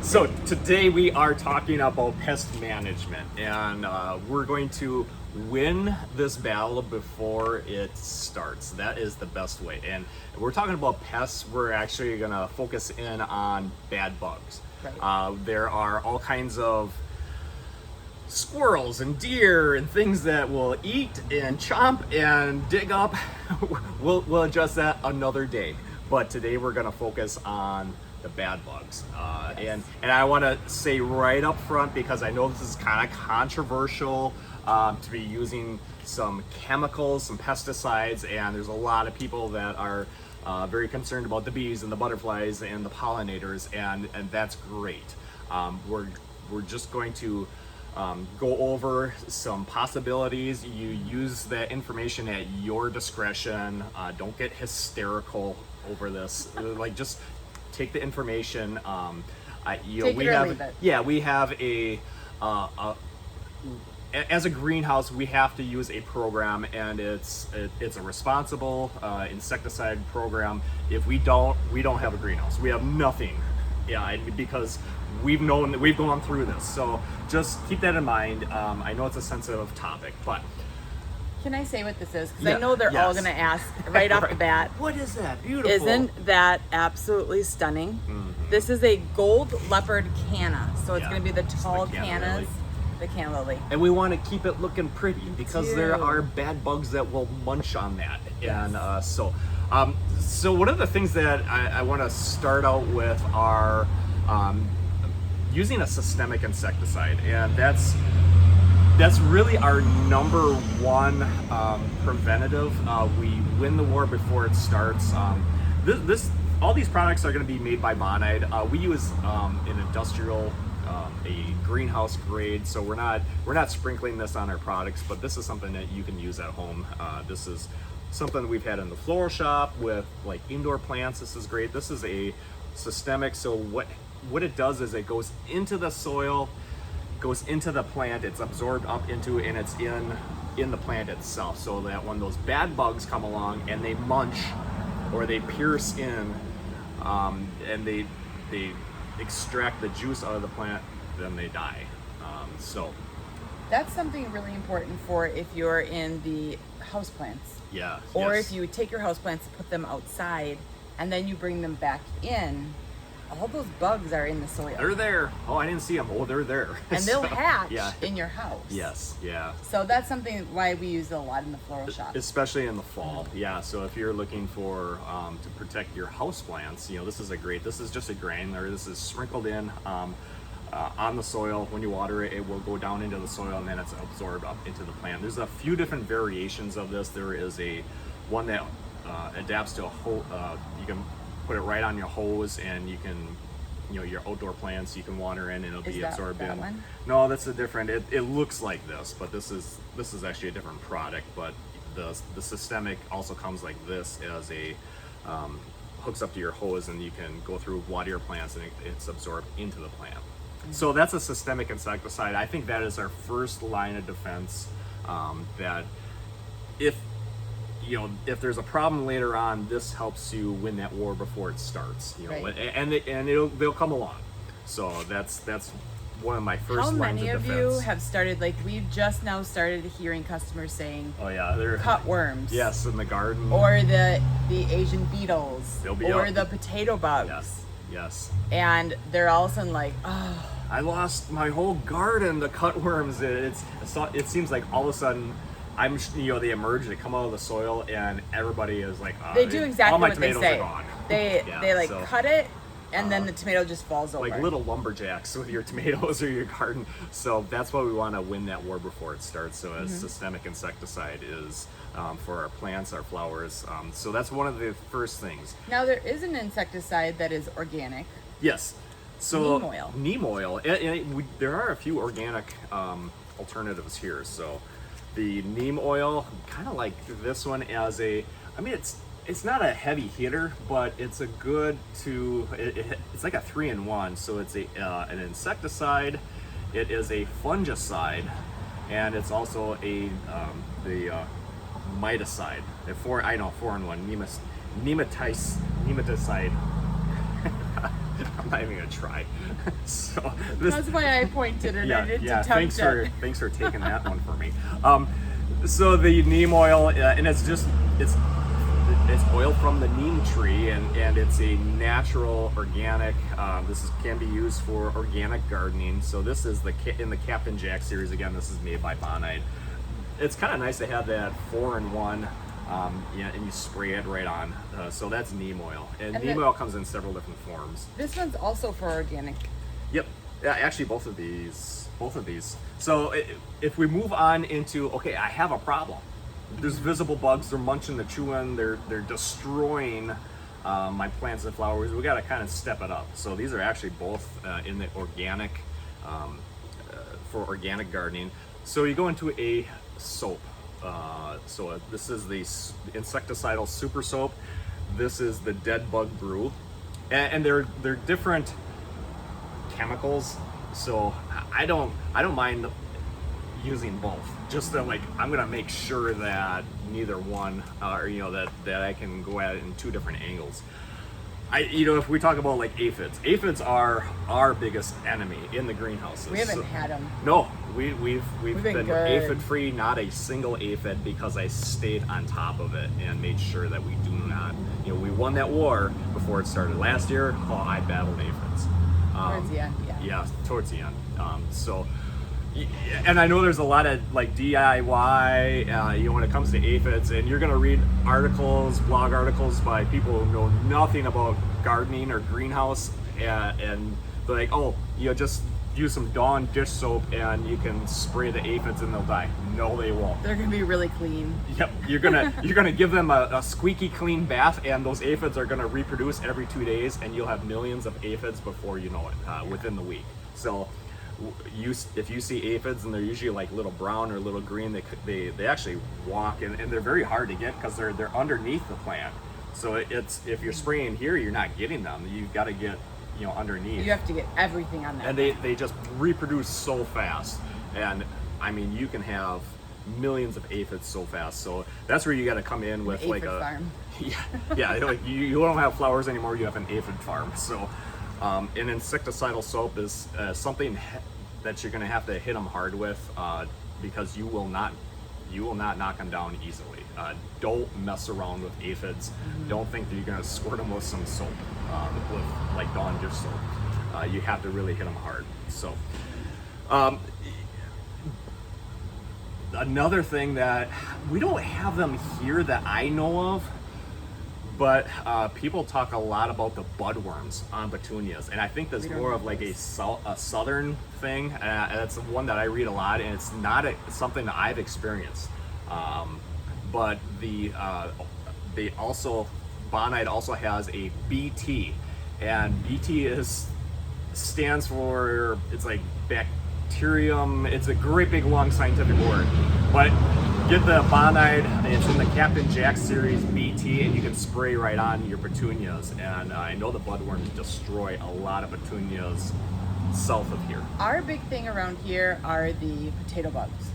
So today we are talking about pest management, and we're going to win this battle before it starts. That is the best way. And we're talking about pests. We're actually going to focus in on bad bugs. Right. There are all kinds of squirrels and deer and things that will eat and chomp and dig up. We'll address that another day. But today we're going to focus on the bad bugs. Yes. And I want to say right up front, because I know this is kind of controversial to be using some chemicals, some pesticides, and there's a lot of people that are very concerned about the bees and the butterflies and the pollinators, and that's great. We're just going to go over some possibilities. You use that information at your discretion. Don't get hysterical over this. Like, just take the information. Take it or leave it. Yeah, we have as a greenhouse, we have to use a program, and it's a responsible insecticide program. If we don't have a greenhouse. We have nothing. Yeah, because we've gone through this. So just keep that in mind. I know it's a sensitive topic, but Can I say what this is? Because Yeah, I know they're all yes. going to ask right off the Right. bat. What is that? Beautiful. Isn't that absolutely stunning? Mhm. This is a gold leopard canna. So it's Yeah, going to be the it's the tall canna cannas. lily. The canna lily. And we want to keep it looking pretty because there do. are bad bugs that will munch on that. Yes. And so one of the things that I want to start out with are using a systemic insecticide, and that's really our number one preventative. We win the war before it starts. All these products are going to be made by Monide. We use an industrial, a greenhouse grade, so we're not sprinkling this on our products, but this is something that you can use at home. This is something we've had in the floral shop with like indoor plants. This is great. This is a systemic, so what it does is it goes into the soil, goes into the plant, it's absorbed up into, and it's in the plant itself, so that when those bad bugs come along and they munch or they pierce in, and they extract the juice out of the plant, then they die. So That's something really important for if you're in the houseplants. yeah. Or yes. if you take your houseplants and put them outside and then you bring them back in, all those bugs are in the soil. They're there. Oh, I didn't see them. Oh, they're there. And they'll So, hatch yeah. in your house. Yes. Yeah. So that's something why we use it a lot in the floral shop. Especially in the fall. Yeah. So if you're looking for to protect your house plants, this is just a granular. This is sprinkled in on the soil. When you water it, it will go down into the soil, and then it's absorbed up into the plant. There's a few different variations of this. There is one that adapts to a hose. You can put it right on your hose, and you can, your outdoor plants, you can water in, and it'll be absorbed that in. one? No, that's a different. It looks like this, but this is actually a different product. But the systemic also comes like this as a hooks up to your hose, and you can go through, water your plants, and it's absorbed into the plant. So that's a systemic insecticide. I think that is our first line of defense. That if there's a problem later on, this helps you win that war before it starts. Right. And they'll come along. So that's one of my first How lines many of of defense. you have started, like we've just now started hearing customers saying Oh yeah, they're cutworms. yes, in the garden. Or the Asian beetles. They'll be or up. the potato bugs. Yes. And they're all of a sudden like, oh, I lost my whole garden to cutworms. It seems like all of a sudden, they emerge, they come out of the soil, and everybody is like, they do exactly all my what they tomatoes say. are gone. They Yeah, so, cut it, and then the tomato just falls over. like little lumberjacks with your tomatoes or your garden. So that's why we want to win that war before it starts. So a systemic insecticide is for our plants, our flowers. So that's one of the first things. Now there is an insecticide that is organic. Yes. So Neem oil. Neem oil. There are a few organic alternatives here. So the neem oil, kind of like this one, as it's not a heavy hitter, but it's a good it's like a 3-in-1. So it's an insecticide, it is a fungicide, and it's also the miticide. 4-in-1 nematicide. I'm not even gonna try. So this, That's why I pointed and I didn't attempt thanks for taking that one for me. So the neem oil, and it's oil from the neem tree, and it's a natural organic. Can be used for organic gardening. So this is in the Captain Jack series. Again, this is made by Bonide. It's kind of nice to have that 4-in-1. And you spray it right on. So that's neem oil, and neem oil comes in several different forms. This one's also for organic. Yep. Yeah, actually, both of these. So if we move on into, okay, I have a problem. There's visible bugs. They're munching, they're chewing, they're destroying my plants and flowers. We got to kind of step it up. So these are actually both in the organic for organic gardening. So you go into a soap. So this is the insecticidal super soap. This is the dead bug brew, and they're different chemicals. So I don't mind using both. Just to, like, I'm gonna make sure that neither one, that I can go at it in two different angles. If we talk about like aphids are our biggest enemy in the greenhouses. We haven't had them. No, we've been good. aphid free, not a single aphid, because I stayed on top of it and made sure that we do not. We won that war before it started last year. I battled aphids. Towards the end, yeah. Yeah, towards the end. And I know there's a lot of like DIY, when it comes to aphids, and you're gonna read blog articles by people who know nothing about gardening or greenhouse, and they're like, oh, just use some Dawn dish soap and you can spray the aphids and they'll die. No, they won't. They're gonna be really clean. Yep, you're gonna give them a squeaky clean bath, and those aphids are gonna reproduce every 2 days, and you'll have millions of aphids before you know it, within the week. So. If you see aphids, and they're usually like little brown or little green, they actually walk, and they're very hard to get because they're underneath the plant. So if you're spraying here, you're not getting them. You've got to get underneath. You have to get everything on that. And they just reproduce so fast, and I mean you can have millions of aphids so fast. So that's where you got to come in with like a farm. Yeah, like you don't have flowers anymore. You have an aphid farm. So. An insecticidal soap is something that you're going to have to hit them hard with, because you will not knock them down easily. Don't mess around with aphids. Mm-hmm. Don't think that you're going to squirt them with some soap, with like Dawn dish soap. You have to really hit them hard. So another thing that we don't have them here that I know of. But people talk a lot about the budworms on petunias, and I think that's more of like a southern thing. That's the one that I read a lot, and it's not something that I've experienced. But Bonide also has a BT, and BT stands for, it's like bacterium. It's a great big long scientific word, but. Get the Bonide, it's in the Captain Jack series BT, and you can spray right on your petunias. And I know the budworms destroy a lot of petunias south of here. Our big thing around here are the potato bugs.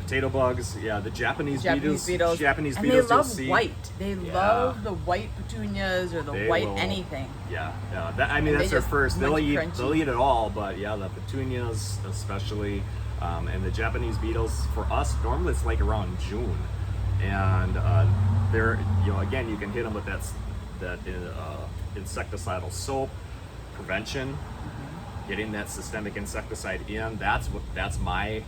Potato bugs, yeah, the Japanese beetles. Japanese and beetles, they love you'll see. white. They love the white petunias or the white anything. Yeah. That's their first. They'll eat it all, but yeah, the petunias especially. And the Japanese beetles, for us, normally it's like around June, and they're again, you can hit them with that insecticidal soap. Prevention, getting that systemic insecticide in. That's my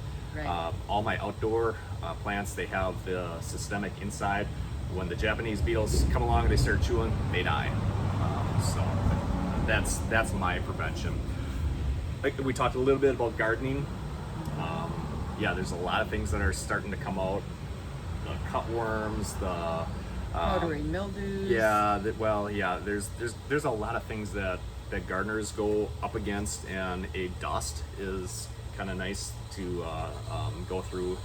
all my outdoor plants. They have the systemic inside. When the Japanese beetles come along and they start chewing, they die. So that's my prevention. Like we talked a little bit about gardening. There's a lot of things that are starting to come out. The cutworms, the powdery mildews. There's a lot of things that gardeners go up against, and a dust is kind of nice to go through.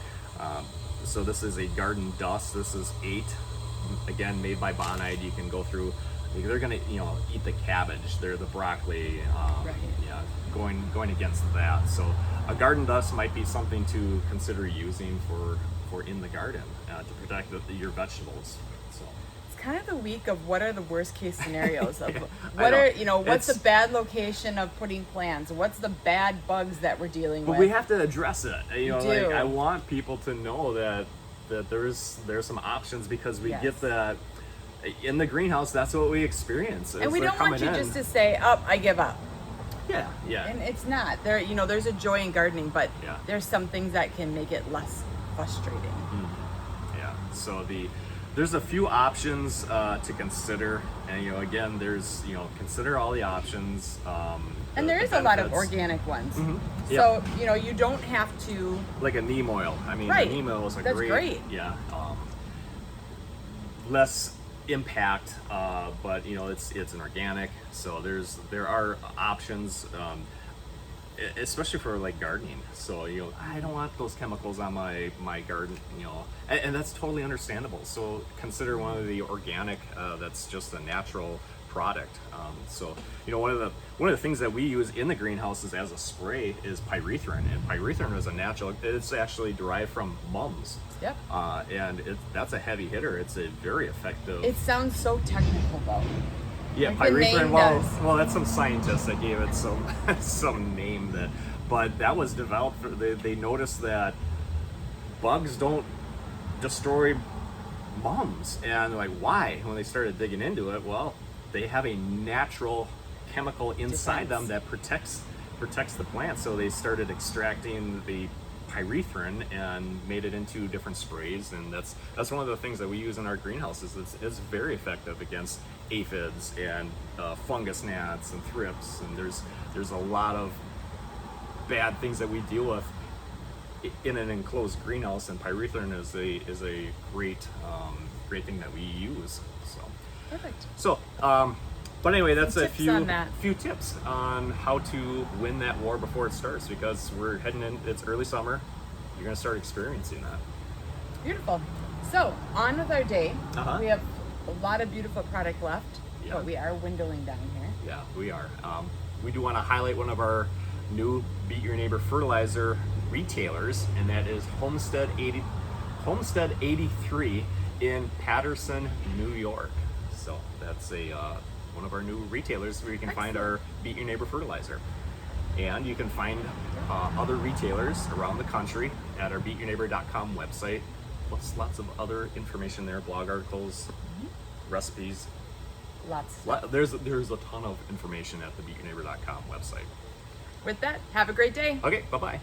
So this is a garden dust. This is 8, again made by Bonide. You can go through. They're gonna eat the cabbage. They're the broccoli. Going against that. So a garden dust might be something to consider using for in the garden to protect your vegetables. So it's kind of the week of what are the worst case scenarios of I what know. are, you know, what's It's- the bad location of putting plants? What's the bad bugs that we're dealing But with? we have to address it. You know, do. like I want people to know that there's some options, because we Yes. get that in the greenhouse. That's what we experience. And as we they're don't want you coming in. just to say, "Oh, I give up." Yeah. And it's not. There, you know, there's a joy in gardening, but Yeah. there's some things that can make it less frustrating. Yeah. So there's a few options to consider, and you know, again, there's, you know, consider all the options. And there is a lot of organic ones. Mm-hmm. So, you know, you don't have to. like a neem oil. I mean, Right. the neem oil is a That's great. Yeah. Less impact, but you know, it's an organic. So there are options, especially for like gardening. So you know, I don't want those chemicals on my garden. You know, and that's totally understandable. So consider one of the organic. That's just a natural product. So you know, one of the things that we use in the greenhouses as a spray is pyrethrin, and pyrethrin is a natural. It's actually derived from mums. Yep. And that's a heavy hitter. It's a very effective. It sounds so technical, though. Yeah, like the pyrethrin. name Well, does. well, that's some scientists that gave it some name that, but that was developed. They noticed that bugs don't destroy mums, and like, why? When they started digging into it, well, they have a natural chemical inside them that protects the plant. So they started extracting the pyrethrin and made it into different sprays, and that's one of the things that we use in our greenhouses. It's very effective against aphids and fungus gnats and thrips, and there's a lot of bad things that we deal with in an enclosed greenhouse, and pyrethrin is a great thing that we use. Perfect. So, but anyway, that's Some a tips on that. few tips on how to win that war before it starts, because we're heading in. It's early summer. You're gonna start experiencing that. Beautiful. So, on with our day. Uh-huh. We have a lot of beautiful product left, Yeah. but we are windowing down here. Yeah, we are. We do want to highlight one of our new Beat Your Neighbor fertilizer retailers, and that is Homestead 83 in Patterson, New York. So that's one of our new retailers where you can find our Beat Your Neighbor fertilizer. And you can find other retailers around the country at our beatyourneighbor.com website. Lots of other information there, blog articles, recipes. Lots. There's a ton of information at the beatyourneighbor.com website. With that, have a great day. Okay, bye-bye.